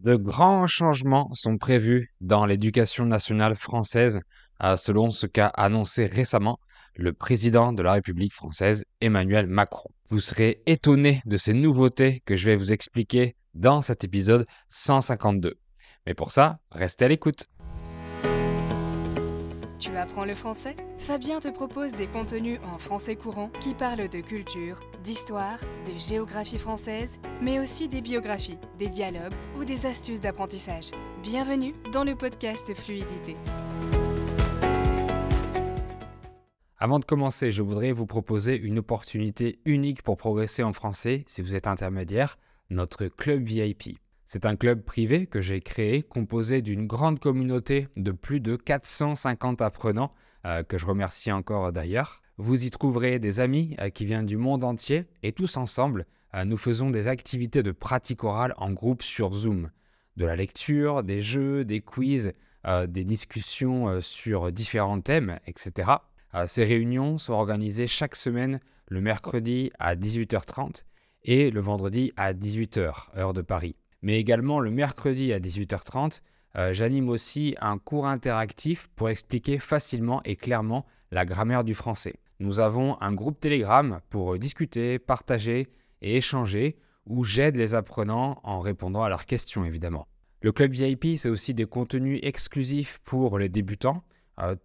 De grands changements sont prévus dans l'éducation nationale française, selon ce qu'a annoncé récemment le président de la République française, Emmanuel Macron. Vous serez étonné de ces nouveautés que je vais vous expliquer dans cet épisode 152. Mais pour ça, restez à l'écoute. Tu apprends le français? Fabien te propose des contenus en français courant qui parlent de culture, d'histoire, de géographie française, mais aussi des biographies, des dialogues ou des astuces d'apprentissage. Bienvenue dans le podcast Fluidité. Avant de commencer, je voudrais vous proposer une opportunité unique pour progresser en français si vous êtes intermédiaire, notre club VIP. C'est un club privé que j'ai créé, composé d'une grande communauté de plus de 450 apprenants, que je remercie encore d'ailleurs. Vous y trouverez des amis qui viennent du monde entier et tous ensemble, nous faisons des activités de pratique orale en groupe sur Zoom. De la lecture, des jeux, des quiz, des discussions sur différents thèmes, etc. Ces réunions sont organisées chaque semaine le mercredi à 18h30 et le vendredi à 18h, heure de Paris. Mais également le mercredi à 18h30, j'anime aussi un cours interactif pour expliquer facilement et clairement la grammaire du français. Nous avons un groupe Telegram pour discuter, partager et échanger où j'aide les apprenants en répondant à leurs questions évidemment. Le club VIP, c'est aussi des contenus exclusifs pour les débutants,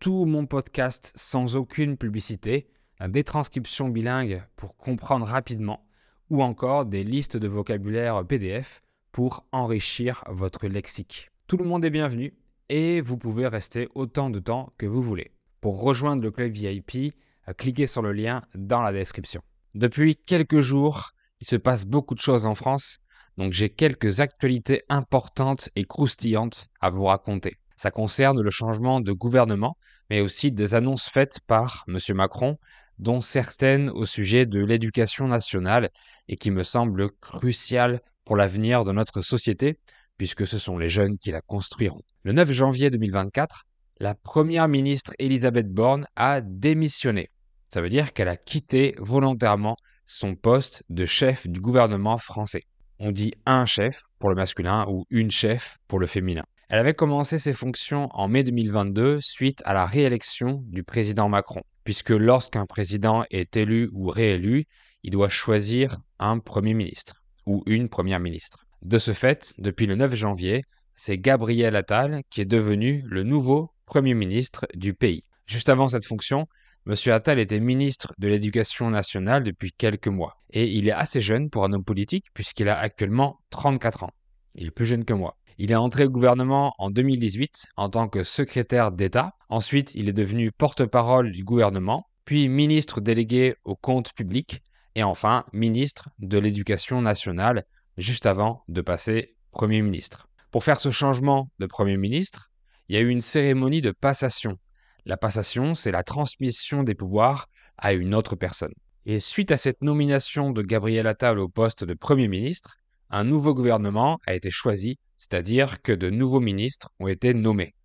tout mon podcast sans aucune publicité, des transcriptions bilingues pour comprendre rapidement ou encore des listes de vocabulaire PDF pour enrichir votre lexique. Tout le monde est bienvenu et vous pouvez rester autant de temps que vous voulez. Pour rejoindre le club VIP, cliquez sur le lien dans la description. Depuis quelques jours, il se passe beaucoup de choses en France, donc j'ai quelques actualités importantes et croustillantes à vous raconter. Ça concerne le changement de gouvernement, mais aussi des annonces faites par M. Macron, dont certaines au sujet de l'éducation nationale et qui me semblent cruciales pour l'avenir de notre société, puisque ce sont les jeunes qui la construiront. Le 9 janvier 2024, la première ministre Elisabeth Borne a démissionné. Ça veut dire qu'elle a quitté volontairement son poste de chef du gouvernement français. On dit un chef pour le masculin ou une chef pour le féminin. Elle avait commencé ses fonctions en mai 2022 suite à la réélection du président Macron, puisque lorsqu'un président est élu ou réélu, il doit choisir un premier ministre ou une première ministre. De ce fait, depuis le 9 janvier, c'est Gabriel Attal qui est devenu le nouveau Premier ministre du pays. Juste avant cette fonction, M. Attal était ministre de l'Éducation nationale depuis quelques mois. Et il est assez jeune pour un homme politique puisqu'il a actuellement 34 ans. Il est plus jeune que moi. Il est entré au gouvernement en 2018 en tant que secrétaire d'État. Ensuite, il est devenu porte-parole du gouvernement, puis ministre délégué aux comptes publics et enfin ministre de l'Éducation nationale juste avant de passer Premier ministre. Pour faire ce changement de Premier ministre, il y a eu une cérémonie de passation. La passation, c'est la transmission des pouvoirs à une autre personne. Et suite à cette nomination de Gabriel Attal au poste de Premier ministre, un nouveau gouvernement a été choisi, c'est-à-dire que de nouveaux ministres ont été nommés,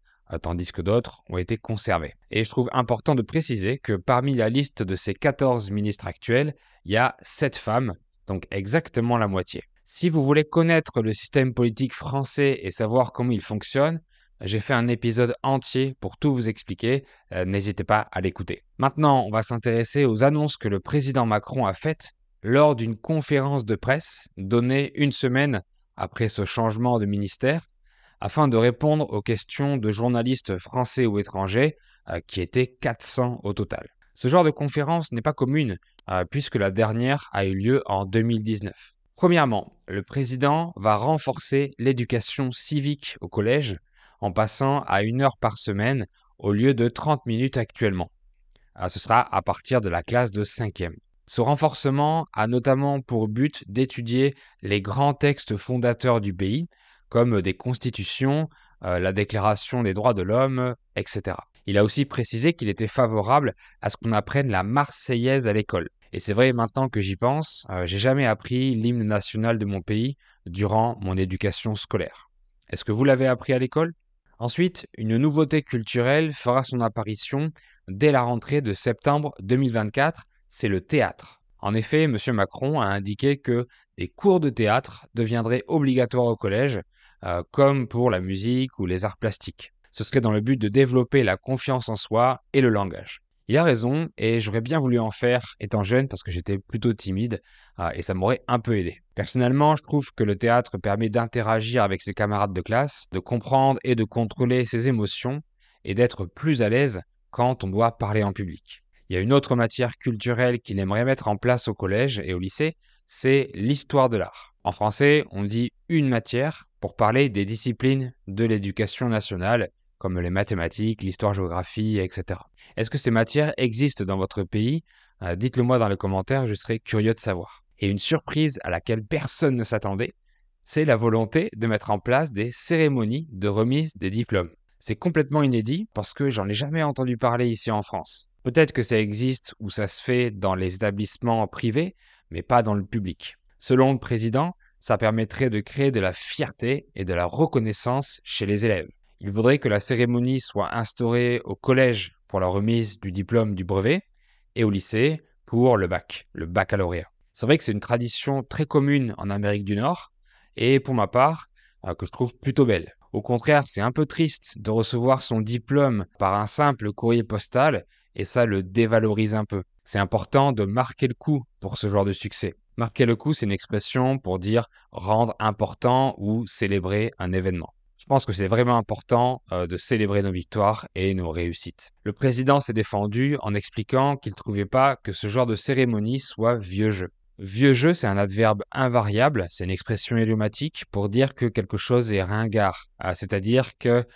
tandis que d'autres ont été conservés. Et je trouve important de préciser que parmi la liste de ces 14 ministres actuels, il y a 7 femmes, donc exactement la moitié. Si vous voulez connaître le système politique français et savoir comment il fonctionne, j'ai fait un épisode entier pour tout vous expliquer, n'hésitez pas à l'écouter. Maintenant, on va s'intéresser aux annonces que le président Macron a faites lors d'une conférence de presse donnée une semaine après ce changement de ministère, afin de répondre aux questions de journalistes français ou étrangers, qui étaient 400 au total. Ce genre de conférence n'est pas commune, puisque la dernière a eu lieu en 2019. Premièrement, le président va renforcer l'éducation civique au collège en passant à 1 heure par semaine au lieu de 30 minutes actuellement. Ce sera à partir de la classe de 5e. Ce renforcement a notamment pour but d'étudier les grands textes fondateurs du pays, comme des constitutions, la Déclaration des droits de l'homme, etc. Il a aussi précisé qu'il était favorable à ce qu'on apprenne la Marseillaise à l'école. Et c'est vrai, maintenant que j'y pense, j'ai jamais appris l'hymne national de mon pays durant mon éducation scolaire. Est-ce que vous l'avez appris à l'école ? Ensuite, une nouveauté culturelle fera son apparition dès la rentrée de septembre 2024, c'est le théâtre. En effet, M. Macron a indiqué que des cours de théâtre deviendraient obligatoires au collège comme pour la musique ou les arts plastiques. Ce serait dans le but de développer la confiance en soi et le langage. Il a raison et j'aurais bien voulu en faire étant jeune parce que j'étais plutôt timide et ça m'aurait un peu aidé. Personnellement, je trouve que le théâtre permet d'interagir avec ses camarades de classe, de comprendre et de contrôler ses émotions et d'être plus à l'aise quand on doit parler en public. Il y a une autre matière culturelle qu'il aimerait mettre en place au collège et au lycée, c'est l'histoire de l'art. En français, on dit une matière pour parler des disciplines de l'éducation nationale, comme les mathématiques, l'histoire-géographie, etc. Est-ce que ces matières existent dans votre pays? Dites-le moi dans les commentaires, je serais curieux de savoir. Et une surprise à laquelle personne ne s'attendait, c'est la volonté de mettre en place des cérémonies de remise des diplômes. C'est complètement inédit parce que j'en ai jamais entendu parler ici en France. Peut-être que ça existe ou ça se fait dans les établissements privés, mais pas dans le public. Selon le président, ça permettrait de créer de la fierté et de la reconnaissance chez les élèves. Il voudrait que la cérémonie soit instaurée au collège pour la remise du diplôme du brevet et au lycée pour le bac, le baccalauréat. C'est vrai que c'est une tradition très commune en Amérique du Nord et pour ma part, que je trouve plutôt belle. Au contraire, c'est un peu triste de recevoir son diplôme par un simple courrier postal et ça le dévalorise un peu. C'est important de marquer le coup pour ce genre de succès. Marquer le coup, c'est une expression pour dire rendre important ou célébrer un événement. Je pense que c'est vraiment important de célébrer nos victoires et nos réussites. Le président s'est défendu en expliquant qu'il ne trouvait pas que ce genre de cérémonie soit vieux jeu. Vieux jeu, c'est un adverbe invariable, c'est une expression idiomatique pour dire que quelque chose est ringard, c'est-à-dire que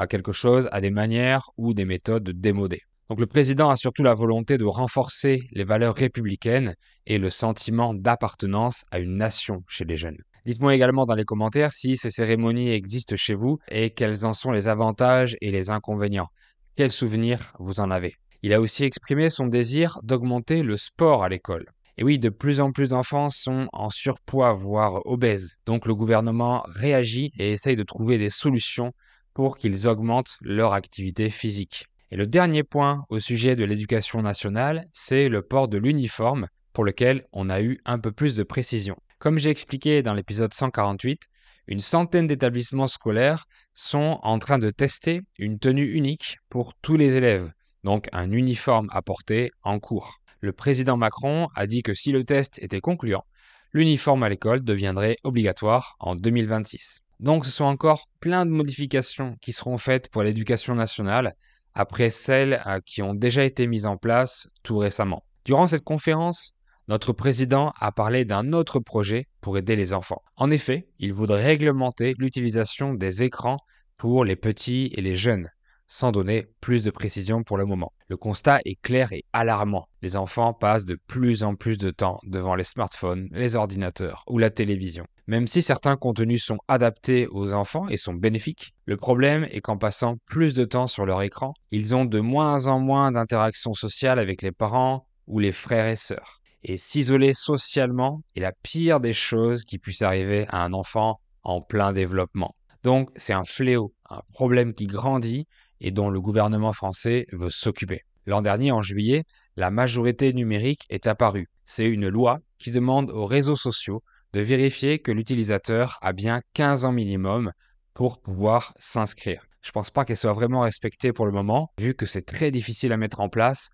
quelque chose a des manières ou des méthodes démodées. Donc le président a surtout la volonté de renforcer les valeurs républicaines et le sentiment d'appartenance à une nation chez les jeunes. Dites-moi également dans les commentaires si ces cérémonies existent chez vous et quels en sont les avantages et les inconvénients. Quels souvenirs vous en avez? Il a aussi exprimé son désir d'augmenter le sport à l'école. Et oui, de plus en plus d'enfants sont en surpoids, voire obèses. Donc le gouvernement réagit et essaye de trouver des solutions pour qu'ils augmentent leur activité physique. Et le dernier point au sujet de l'éducation nationale, c'est le port de l'uniforme pour lequel on a eu un peu plus de précision. Comme j'ai expliqué dans l'épisode 148, une centaine d'établissements scolaires sont en train de tester une tenue unique pour tous les élèves, donc un uniforme à porter en cours. Le président Macron a dit que si le test était concluant, l'uniforme à l'école deviendrait obligatoire en 2026. Donc ce sont encore plein de modifications qui seront faites pour l'éducation nationale après celles qui ont déjà été mises en place tout récemment. Durant cette conférence, notre président a parlé d'un autre projet pour aider les enfants. En effet, il voudrait réglementer l'utilisation des écrans pour les petits et les jeunes, sans donner plus de précision pour le moment. Le constat est clair et alarmant. Les enfants passent de plus en plus de temps devant les smartphones, les ordinateurs ou la télévision. Même si certains contenus sont adaptés aux enfants et sont bénéfiques, le problème est qu'en passant plus de temps sur leur écran, ils ont de moins en moins d'interactions sociales avec les parents ou les frères et sœurs. Et s'isoler socialement est la pire des choses qui puisse arriver à un enfant en plein développement. Donc c'est un fléau, un problème qui grandit et dont le gouvernement français veut s'occuper. L'an dernier, en juillet, la majorité numérique est apparue. C'est une loi qui demande aux réseaux sociaux de vérifier que l'utilisateur a bien 15 ans minimum pour pouvoir s'inscrire. Je ne pense pas qu'elle soit vraiment respectée pour le moment, vu que c'est très difficile à mettre en place,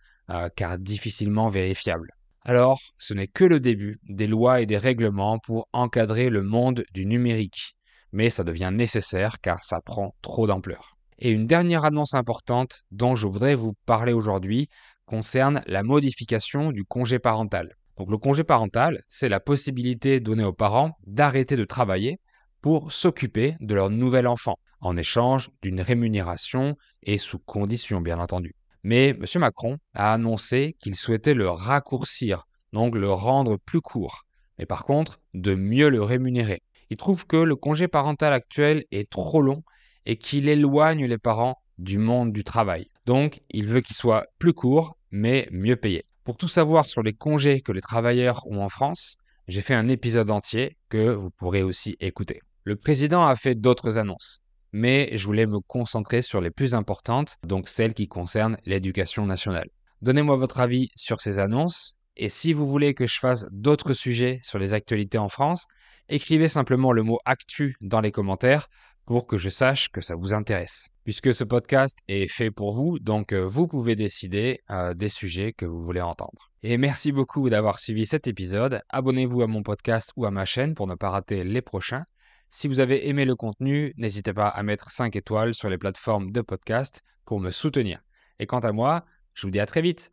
car difficilement vérifiable. Alors, ce n'est que le début des lois et des règlements pour encadrer le monde du numérique. Mais ça devient nécessaire car ça prend trop d'ampleur. Et une dernière annonce importante dont je voudrais vous parler aujourd'hui concerne la modification du congé parental. Donc le congé parental, c'est la possibilité donnée aux parents d'arrêter de travailler pour s'occuper de leur nouvel enfant, en échange d'une rémunération et sous conditions bien entendu. Mais M. Macron a annoncé qu'il souhaitait le raccourcir, donc le rendre plus court, mais par contre de mieux le rémunérer. Il trouve que le congé parental actuel est trop long et qu'il éloigne les parents du monde du travail. Donc, il veut qu'il soit plus court, mais mieux payé. Pour tout savoir sur les congés que les travailleurs ont en France, j'ai fait un épisode entier que vous pourrez aussi écouter. Le président a fait d'autres annonces, mais je voulais me concentrer sur les plus importantes, donc celles qui concernent l'éducation nationale. Donnez-moi votre avis sur ces annonces, et si vous voulez que je fasse d'autres sujets sur les actualités en France, écrivez simplement le mot « actu » dans les commentaires pour que je sache que ça vous intéresse. Puisque ce podcast est fait pour vous, donc vous pouvez décider des sujets que vous voulez entendre. Et merci beaucoup d'avoir suivi cet épisode. Abonnez-vous à mon podcast ou à ma chaîne pour ne pas rater les prochains. Si vous avez aimé le contenu, n'hésitez pas à mettre 5 étoiles sur les plateformes de podcast pour me soutenir. Et quant à moi, je vous dis à très vite.